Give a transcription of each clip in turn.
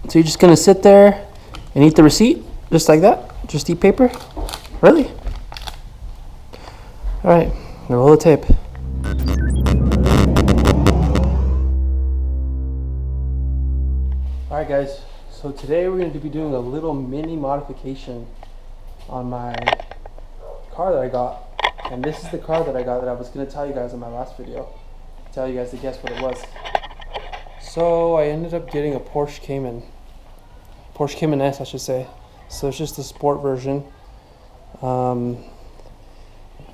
So you're just gonna sit there and eat the receipt, just like that? Just eat paper? Really? All right, roll the tape. All right, guys. So today we're going to be doing a little mini modification on my car that I got. And this is the car that I got that I was going to tell you guys in my last video. Tell you guys to guess what it was. So I ended up getting a Porsche Cayman S, I should say. So it's just the sport version. And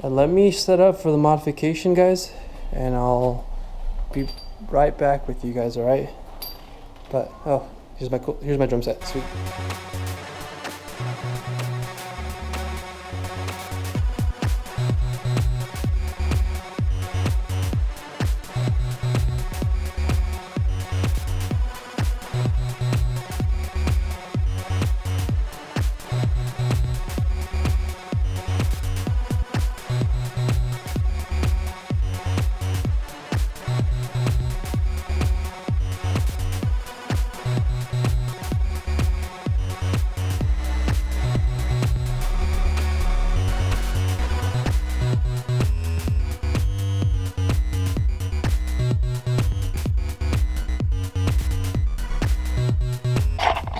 let me set up for the modification, guys, and I'll be right back with you guys, all right? But here's my drum set. Sweet.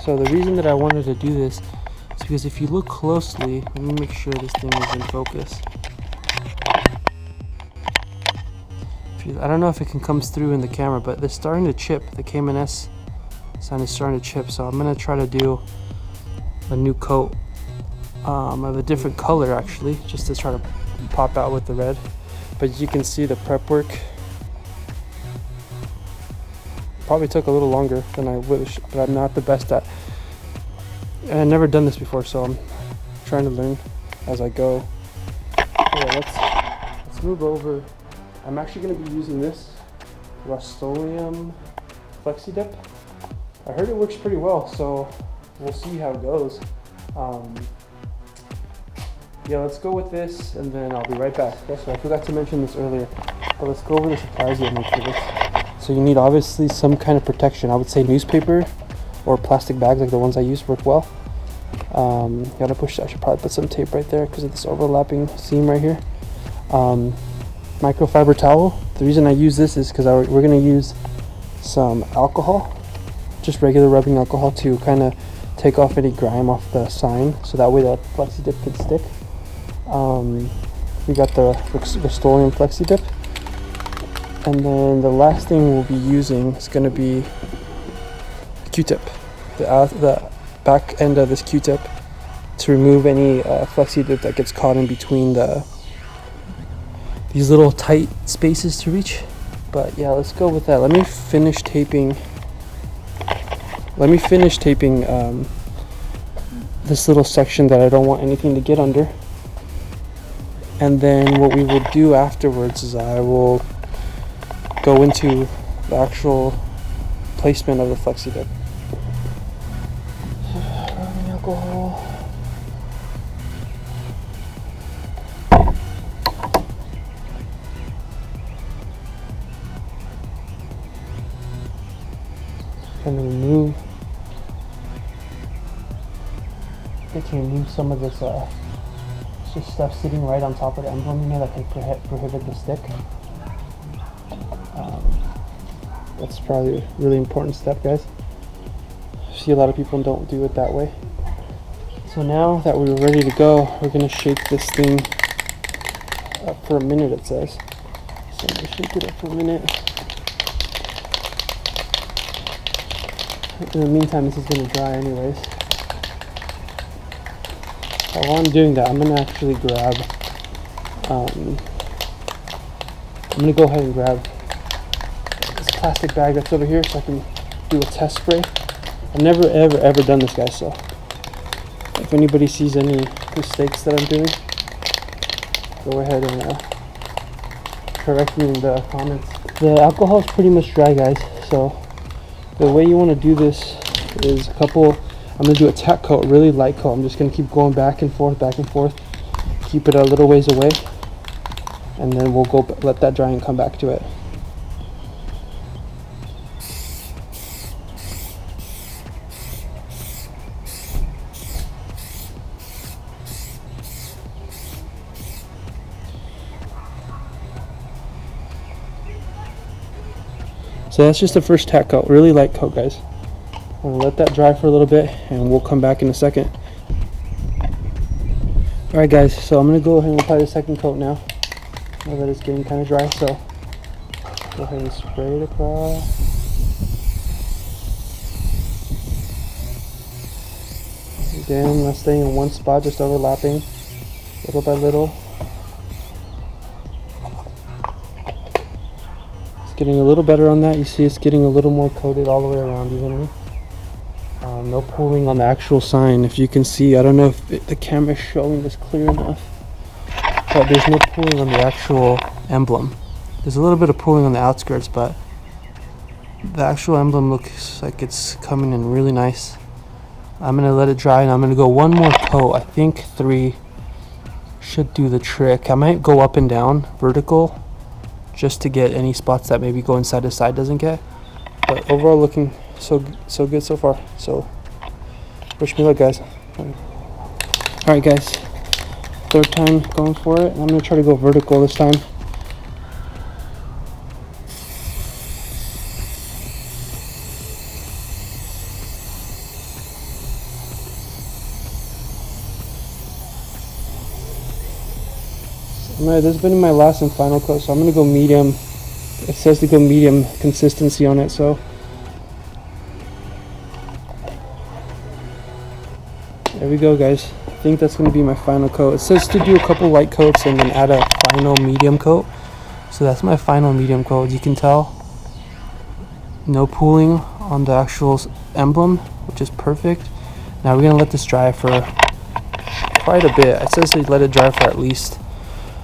So the reason that I wanted to do this is because if you look closely, let me make sure this thing is in focus. I don't know if it can come through in the camera, but they're starting to chip. The Cayman S sign is starting to chip, so I'm gonna try to do a new coat of a different color, actually, just to try to pop out with the red. But you can see the prep work probably took a little longer than I wish, but I'm not the best at, and I've never done this before, so I'm trying to learn as I go. Yeah, let's move over. I'm actually going to be using this Rust-oLeum Flexi-Dip. I heard it works pretty well, so we'll see how it goes. Yeah, let's go with this, and then I'll be right back. Okay, so I forgot to mention this earlier, but let's go over the supplies you'll need for this. So you need obviously some kind of protection. I would say newspaper or plastic bags like the ones I use work well. Gotta push. I should probably put some tape right there because of this overlapping seam right here. Microfiber towel. The reason I use this is because we're gonna use some alcohol, just regular rubbing alcohol, to kind of take off any grime off the sign, so that way that Flexi-Dip can stick. We got the Rust-oLeum Flexi-Dip. And then the last thing we'll be using is going to be a Q-tip, the back end of this Q-tip, to remove any Flexi-Dip that gets caught in between these little tight spaces to reach. But yeah, let's go with that. Let me finish taping this little section that I don't want anything to get under. And then what we will do afterwards is I will go into the actual placement of the Flexi-Dip. Rubbing alcohol. Kind of remove. It can remove some of this just stuff sitting right on top of the emblem, you know, that can prohibit the stick. That's probably a really important step, guys. I see a lot of people don't do it that way. So now that we're ready to go, we're going to shake this thing up for a minute, it says. So I'm going to shake it up for a minute. In the meantime, this is going to dry anyways. While I'm doing that, I'm going to actually grab, I'm going to go ahead and grab this plastic bag that's over here so I can do a test spray. I've never ever done this, guys, so if anybody sees any mistakes that I'm doing, go ahead and correct me in the comments. The alcohol is pretty much dry, guys, so the way you want to do this is I'm going to do a tack coat, really light coat. I'm just going to keep going back and forth, keep it a little ways away, and then we'll go let that dry and come back to it. So that's just the first tack coat, really light coat, guys. I'm gonna let that dry for a little bit and we'll come back in a second. Alright guys, so I'm gonna go ahead and apply the second coat now that it's getting kind of dry. So go ahead and spray it across. Again, not staying in one spot, just overlapping little by little. It's getting a little better on that. You see it's getting a little more coated all the way around evenly. No pooling on the actual sign. If you can see, I don't know if the camera is showing this clear enough, but there's no pooling on the actual emblem. There's a little bit of pooling on the outskirts, but the actual emblem looks like it's coming in really nice. I'm gonna let it dry and I'm gonna go one more coat. I think 3 should do the trick. I might go up and down vertical just to get any spots that maybe going side to side doesn't get. But overall looking so good so far. So wish me luck, guys. Alright guys, third time going for it. I'm gonna try to go vertical this time. Alright, this has been my last and final coat, so I'm gonna go medium. It says to go medium consistency on it, so there we go, guys. I think that's going to be my final coat. It says to do a couple light coats and then add a final medium coat. So that's my final medium coat. As you can tell, no pooling on the actual emblem, which is perfect. Now we're going to let this dry for quite a bit. It says to let it dry for at least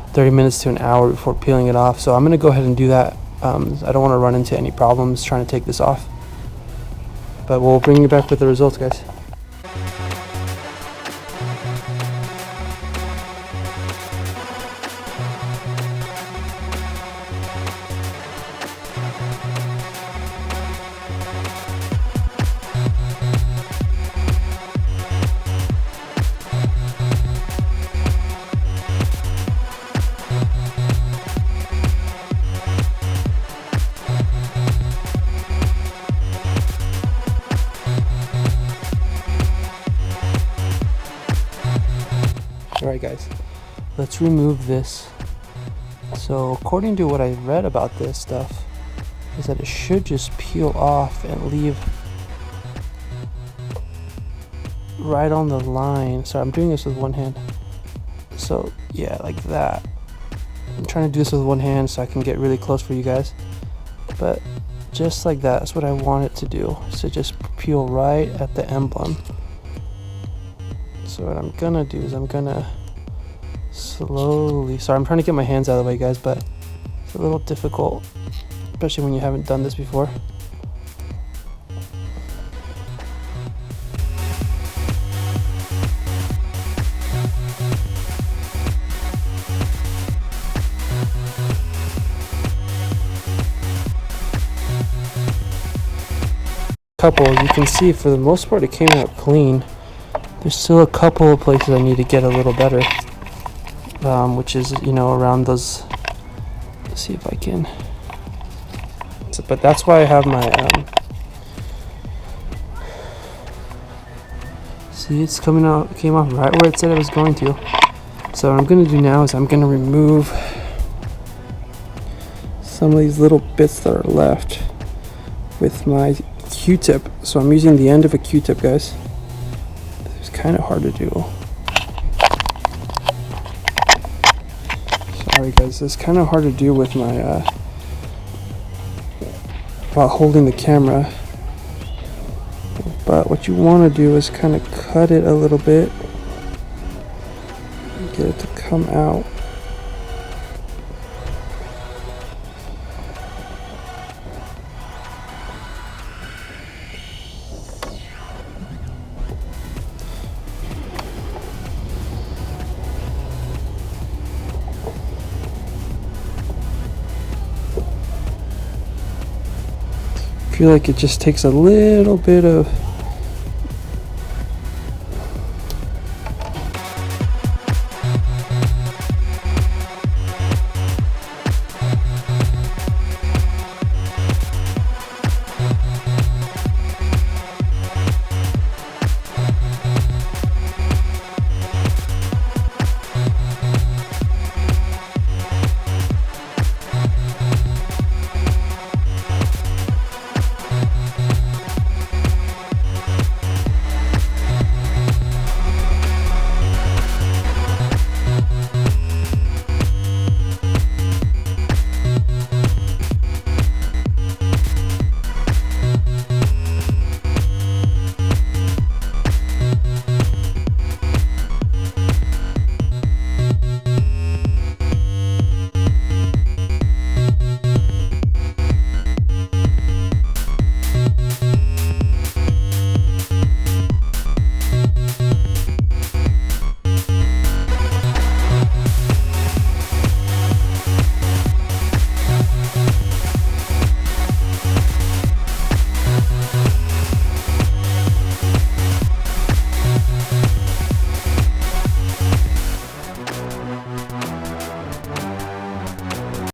30 minutes to an hour before peeling it off. So I'm going to go ahead and do that. I don't want to run into any problems trying to take this off. But we'll bring you back with the results, guys. Alright guys, let's remove this. So according to what I read about this stuff is that it should just peel off and leave right on the line. Sorry, I'm doing this with one hand. So yeah, like that. I'm trying to do this with one hand so I can get really close for you guys. But just like that, that's what I want it to do. So just peel right at the emblem. So what I'm gonna do is I'm gonna slowly, sorry I'm trying to get my hands out of the way, guys, but it's a little difficult, especially when you haven't done this before. You can see for the most part it came out clean. There's still a couple of places I need to get a little better, which is, you know, around those. Let's see if I can. But that's why I have my. See, it's coming out. Came off right where it said it was going to. So what I'm gonna do now is I'm gonna remove some of these little bits that are left with my Q-tip. So I'm using the end of a Q-tip, guys. It's kind of hard to do. Sorry guys, it's kind of hard to do with my while holding the camera. But what you want to do is kind of cut it a little bit and get it to come out. I feel like it just takes a little bit of